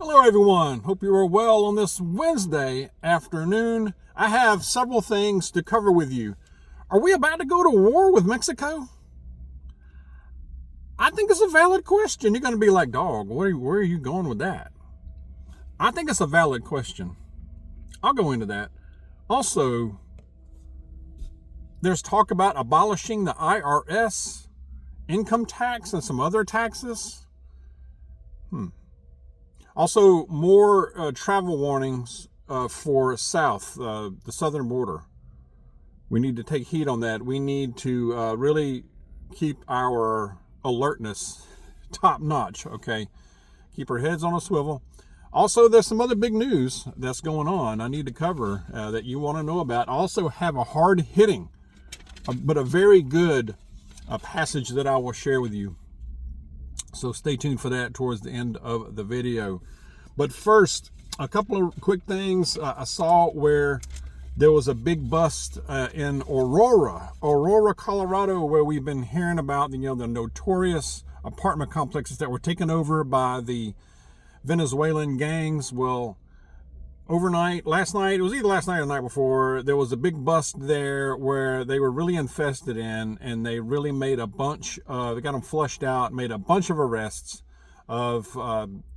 Hello everyone, hope you are well on this Wednesday afternoon. I have several things to cover with you. Are we about to go to war with Mexico? I think it's a valid question. You're going to be like, Dawg, where are you going with that? I think it's a valid question. I'll go into that. Also, there's talk about abolishing the IRS, income tax, and some other taxes. Also, more travel warnings for south, the southern border. We need to take heed on that. We need to really keep our alertness top notch, okay? Keep our heads on a swivel. Also, there's some other big news that's going on I need to cover that you want to know about. I also have a hard-hitting, but a very good passage that I will share with you. So stay tuned for that towards the end of the video. But first, a couple of quick things. I saw where there was a big bust in Aurora, Colorado, where we've been hearing about the notorious apartment complexes that were taken over by the Venezuelan gangs. Well, last night, it was either last night or the night before, there was a big bust there where they were really infested in, and they really made they got them flushed out, made a bunch of arrests of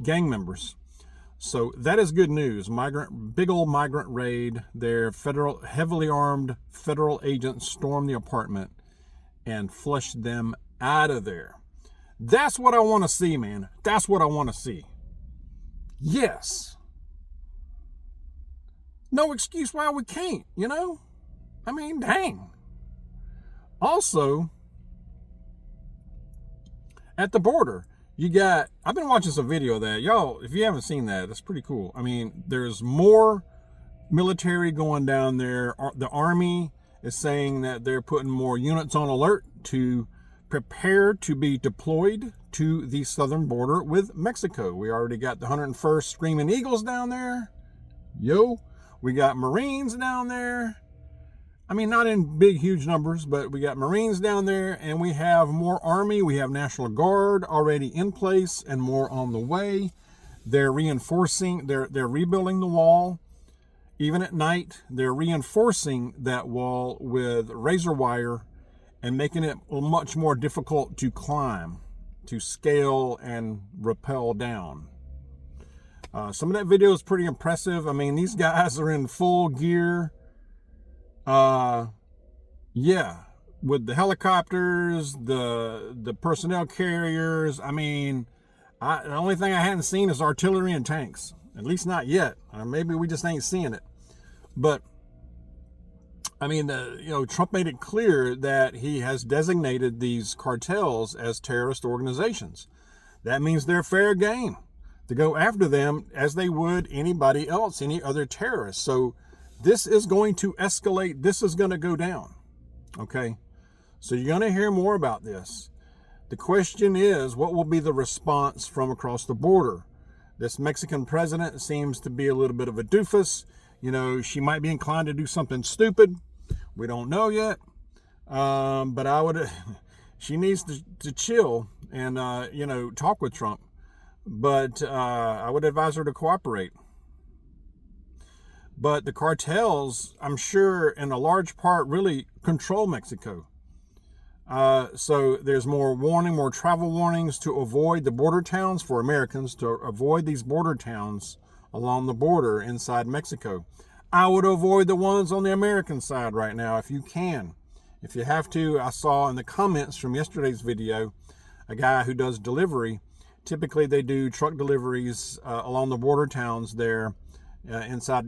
gang members. So that is good news. Big old migrant raid. Their heavily armed federal agents stormed the apartment and flushed them out of there. That's what I want to see, man. That's what I want to see. Yes. No excuse why we can't, I mean, dang. Also, at the border, I've been watching some video of that. Y'all, if you haven't seen that, that's pretty cool. I mean, there's more military going down there. The Army is saying that they're putting more units on alert to prepare to be deployed to the southern border with Mexico. We already got the 101st Screaming Eagles down there. We got Marines down there. I mean, not in big, huge numbers, but we got Marines down there, and we have more Army. We have National Guard already in place and more on the way. They're reinforcing, they're rebuilding the wall. Even at night, they're reinforcing that wall with razor wire and making it much more difficult to climb, to scale and rappel down. Some of that video is pretty impressive. I mean, these guys are in full gear. With the helicopters, the personnel carriers. I mean, the only thing I hadn't seen is artillery and tanks. At least not yet. Maybe we just ain't seeing it. But I mean, Trump made it clear that he has designated these cartels as terrorist organizations. That means they're fair game to go after them as they would anybody else, any other terrorist. So this is going to escalate. This is going to go down. Okay. So you're going to hear more about this. The question is, what will be the response from across the border? This Mexican president seems to be a little bit of a doofus. She might be inclined to do something stupid. We don't know yet. But she needs to chill and, talk with Trump. But I would advise her to cooperate. But the cartels, I'm sure, in a large part, really control Mexico. So there's more travel warnings to avoid the border towns for Americans, to avoid these border towns along the border inside Mexico. I would avoid the ones on the American side right now if you can. If you have to, I saw in the comments from yesterday's video, a guy who does delivery. Typically, they do truck deliveries along the border towns there,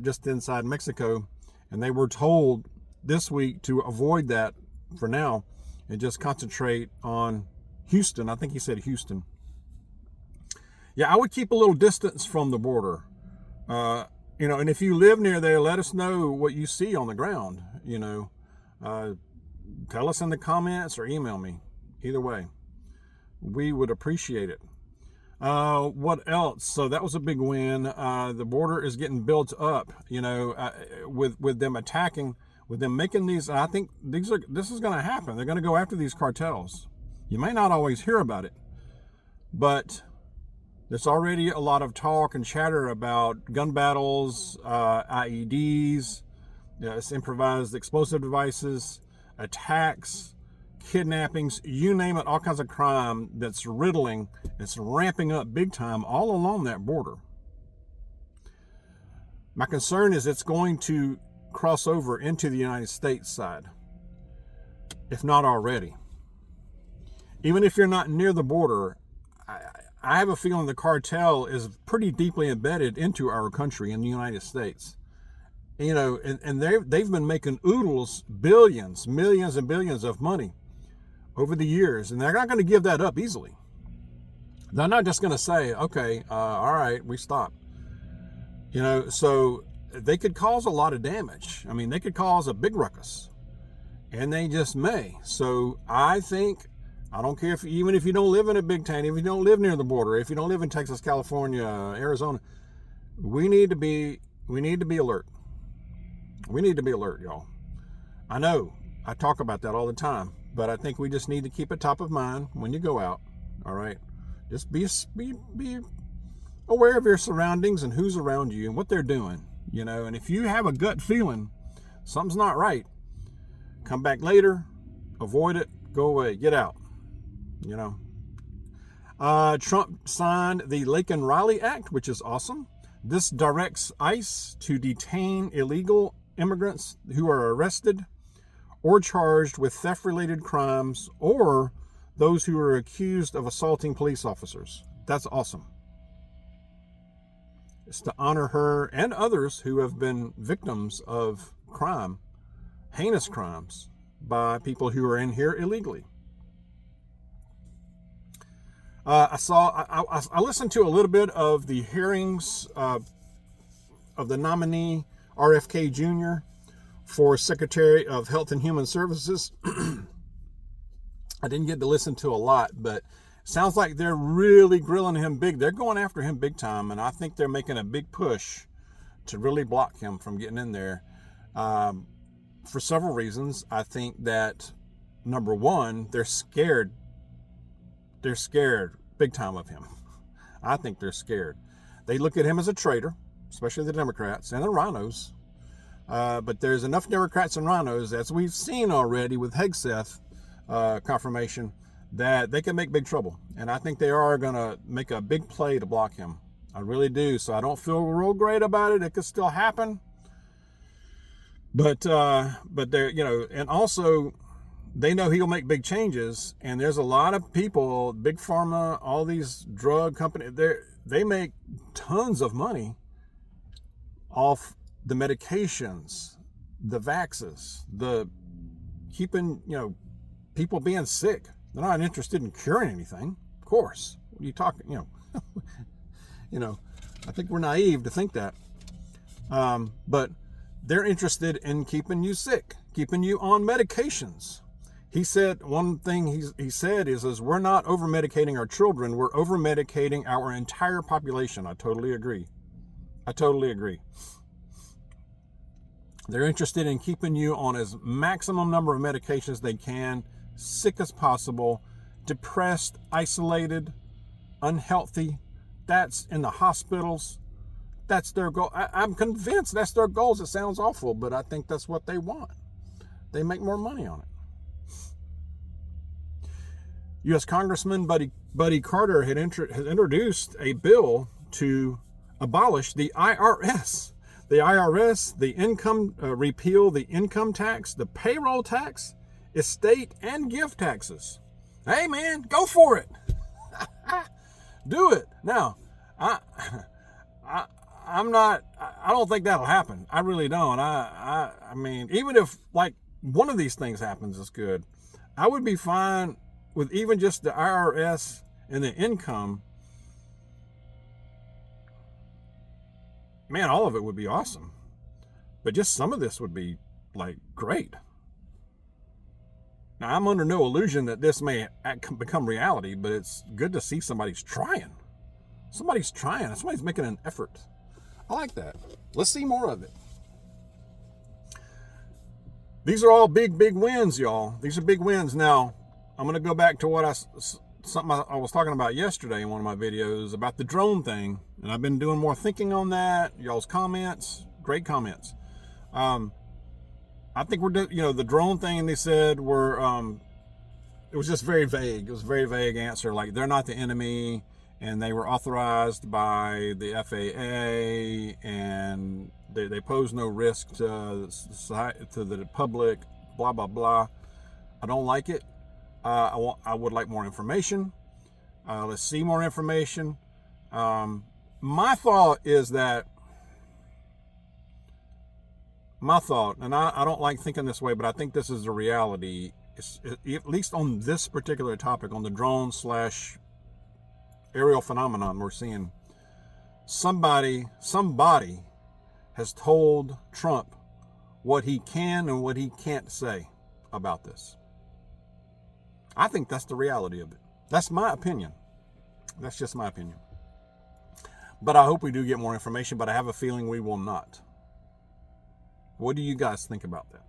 just inside Mexico, and they were told this week to avoid that for now and just concentrate on Houston. I think he said Houston. Yeah, I would keep a little distance from the border. And if you live near there, let us know what you see on the ground. Tell us in the comments or email me. Either way, we would appreciate it. What else? So that was a big win. The border is getting built up, with them attacking, with them making these. I think this is going to happen. They're going to go after these cartels. You may not always hear about it, but There's already a lot of talk and chatter about gun battles, IEDs, improvised explosive devices, attacks, kidnappings, you name it, all kinds of crime that's riddling, it's ramping up big time all along that border. My concern is it's going to cross over into the United States side, if not already. Even if you're not near the border, I have a feeling the cartel is pretty deeply embedded into our country in the United States. You know, and they've been making oodles, billions, millions and billions of money over the years, and they're not going to give that up easily. They're not just going to say, okay, all right, we stop. You know, so they could cause a lot of damage. I mean, they could cause a big ruckus, and they just may. So I think, I don't care if, even if you don't live in a big town, if you don't live near the border, if you don't live in Texas, California, Arizona, we need to be alert. We need to be alert, y'all. I know I talk about that all the time, but I think we just need to keep it top of mind when you go out. All right, just be aware of your surroundings and who's around you and what they're doing. You know, and if you have a gut feeling something's not right, come back later, avoid it, go away, get out. You know, Trump signed the Laken Riley Act, which is awesome. This directs ICE to detain illegal immigrants who are arrested or charged with theft-related crimes, or those who are accused of assaulting police officers. That's awesome. It's to honor her and others who have been victims of crime, heinous crimes, by people who are in here illegally. I listened to a little bit of the hearings of the nominee RFK Jr. for Secretary of Health and Human Services. I didn't get to listen to a lot, but sounds like they're really grilling him big. They're going after him big time, and I think they're making a big push to really block him from getting in there for several reasons. I think that, number one, they're scared. They're scared big time of him. I think they're scared. They look at him as a traitor, especially the Democrats and the rhinos. But there's enough Democrats and rhinos, as we've seen already with Hegseth confirmation, that they can make big trouble. And I think they are going to make a big play to block him. I really do. So I don't feel real great about it. It could still happen. But they're, you know, and also they know he'll make big changes. And there's a lot of people, big pharma, all these drug companies, they make tons of money off the medications, the vaxes, the keeping, you know, people being sick. They're not interested in curing anything, of course. What are you talking, you know? You know, I think we're naive to think that. But they're interested in keeping you sick, keeping you on medications. He said, one thing he said is we're not over-medicating our children, we're over-medicating our entire population. I totally agree. They're interested in keeping you on as maximum number of medications they can, sick as possible, depressed, isolated, unhealthy. That's in the hospitals. That's their goal. I'm convinced that's their goals. It sounds awful, but I think that's what they want. They make more money on it. U.S. Congressman Buddy Carter has introduced a bill to abolish the IRS. The IRS, the income, repeal the income tax, the payroll tax, estate and gift taxes. Hey man, go for it. Do it. Now, I don't think that'll happen. I really don't. I mean, even if like one of these things happens, it's good. I would be fine with even just the IRS and the income. Man, all of it would be awesome. But just some of this would be like great. Now, I'm under no illusion that this may become reality, but it's good to see somebody's trying. Somebody's trying. Somebody's making an effort. I like that. Let's see more of it. These are all big wins, y'all. These are big wins. Now, I'm going to go back to what I something I was talking about yesterday in one of my videos about the drone thing, and I've been doing more thinking on that. Y'all's comments, great comments. I think the drone thing they said were, it was just very vague. It was a very vague answer. Like, they're not the enemy, and they were authorized by the FAA, and they pose no risk to the public, blah, blah, blah. I don't like it. I would like more information. Let's see more information. My thought is that, and I don't like thinking this way, but I think this is the reality, at least on this particular topic, on the drone / aerial phenomenon we're seeing, somebody has told Trump what he can and what he can't say about this. I think that's the reality of it. That's my opinion. That's just my opinion. But I hope we do get more information, but I have a feeling we will not. What do you guys think about that?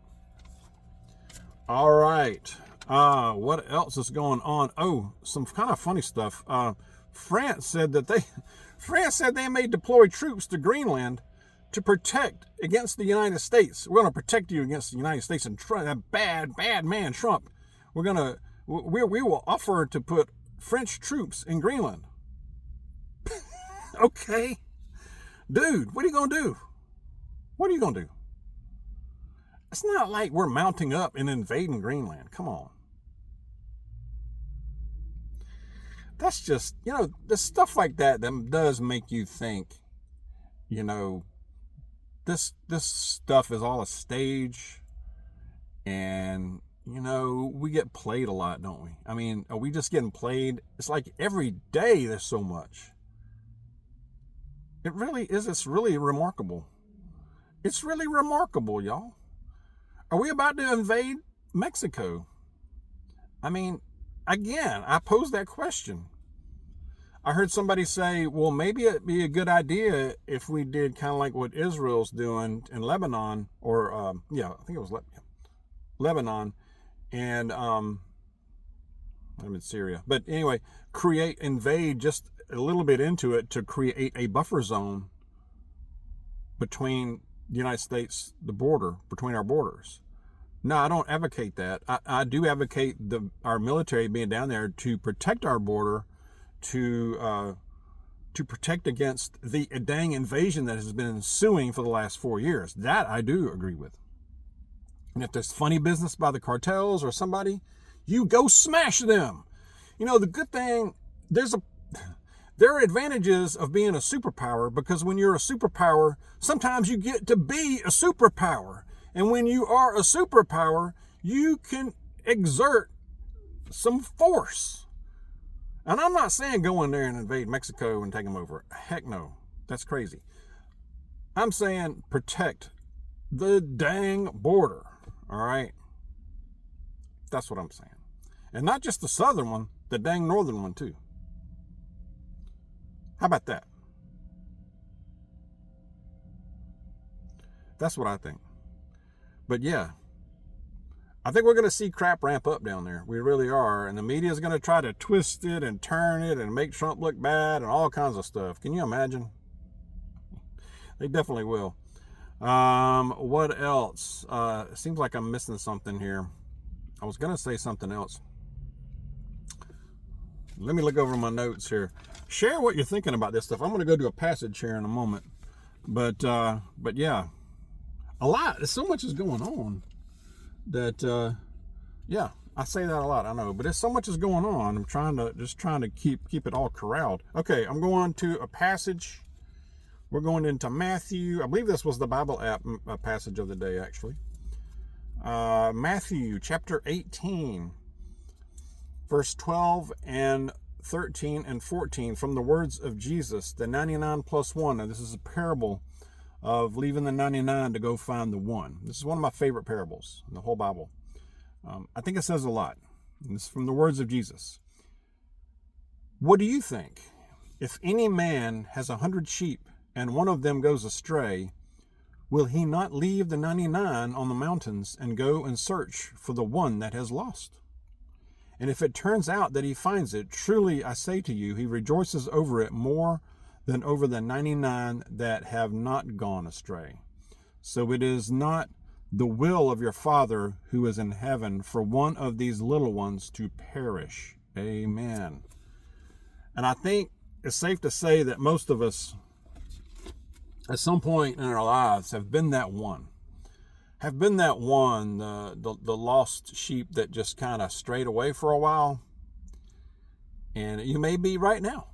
All right. What else is going on? Oh, some kind of funny stuff. France said they may deploy troops to Greenland to protect against the United States. We're going to protect you against the United States and that bad man Trump. We will offer to put French troops in Greenland. Okay. Dude, what are you going to do? What are you going to do? It's not like we're mounting up and invading Greenland. Come on. That's just, the stuff like that does make you think, this stuff is all a stage, and, we get played a lot, don't we? I mean, are we just getting played? It's like every day there's so much. It really is. It's really remarkable. It's really remarkable, y'all. Are we about to invade Mexico? I mean, again, I posed that question. I heard somebody say, well, maybe it'd be a good idea if we did kind of like what Israel's doing in Lebanon, or, I think it was Lebanon, and I'm in Syria. But anyway, invade just a little bit into it to create a buffer zone between the United States, the border, between our borders. No, I don't advocate that. I do advocate our military being down there to protect our border, to protect against the dang invasion that has been ensuing for the last 4 years. That I do agree with. And if there's funny business by the cartels or somebody, you go smash them. The good thing, there are advantages of being a superpower, because when you're a superpower, sometimes you get to be a superpower. And when you are a superpower, you can exert some force. And I'm not saying go in there and invade Mexico and take them over. Heck no. That's crazy. I'm saying protect the dang border. All right? That's what I'm saying. And not just the southern one, the dang northern one too. How about that? That's what I think. But yeah, I think we're going to see crap ramp up down there. We really are. And the media is going to try to twist it and turn it and make Trump look bad and all kinds of stuff. Can you imagine? They definitely will. What else? It seems like I'm missing something here. I was going to say something else. Let me look over my notes here. Share what you're thinking about this stuff. I'm going to go to a passage here in a moment. But yeah. A lot. So much is going on that, I say that a lot, I know, but there's so much is going on. I'm trying to keep it all corralled. Okay, I'm going to a passage. We're going into Matthew. I believe this was the Bible app passage of the day, actually. Matthew chapter 18, verse 12 and 13 and 14, from the words of Jesus, the 99 plus 1. Now, this is a parable of leaving the 99 to go find the one. This is one of my favorite parables in the whole Bible. I think it says a lot. And this is from the words of Jesus. What do you think? If any man has 100 sheep and one of them goes astray, will he not leave the 99 on the mountains and go and search for the one that has lost? And if it turns out that he finds it, truly I say to you, he rejoices over it more than over the 99 that have not gone astray. So it is not the will of your Father who is in heaven for one of these little ones to perish. Amen. And I think it's safe to say that most of us, at some point in our lives, have been that one. The lost sheep that just kind of strayed away for a while. And you may be right now.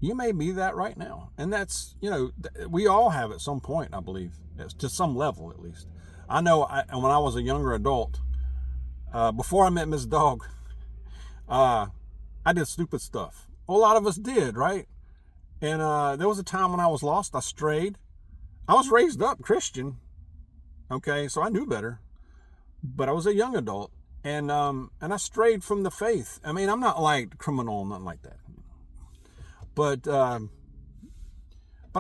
You may be that right now. And that's, we all have at some point, I believe, to some level at least. I know when I was a younger adult, before I met Miss Dawg, I did stupid stuff. A lot of us did, right? And there was a time when I was lost. I strayed. I was raised up Christian. Okay, so I knew better. But I was a young adult. And I strayed from the faith. I mean, I'm not like criminal, nothing like that. But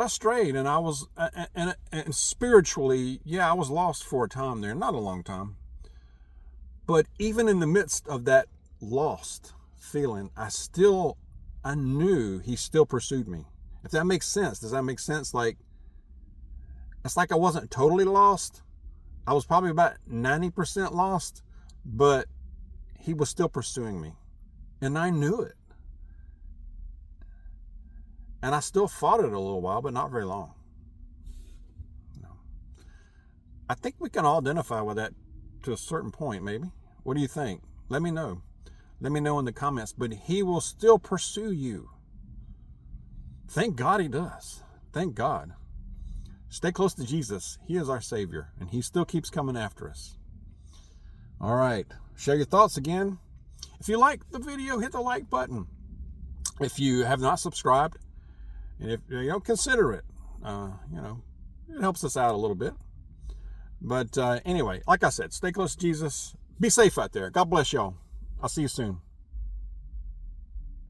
I strayed, and I was, and spiritually, yeah, I was lost for a time there. Not a long time. But even in the midst of that lost feeling, I knew he still pursued me. If that makes sense. Does that make sense? Like, it's like I wasn't totally lost. I was probably about 90% lost, but he was still pursuing me. And I knew it. And I still fought it a little while, but not very long. No. I think we can all identify with that to a certain point, maybe. What do you think? Let me know. Let me know in the comments. But he will still pursue you. Thank God he does. Thank God. Stay close to Jesus. He is our Savior, and he still keeps coming after us. All right. Share your thoughts again. If you like the video, hit the like button. If you have not subscribed, and if consider it. It helps us out a little bit. But anyway, like I said, stay close to Jesus. Be safe out there. God bless y'all. I'll see you soon.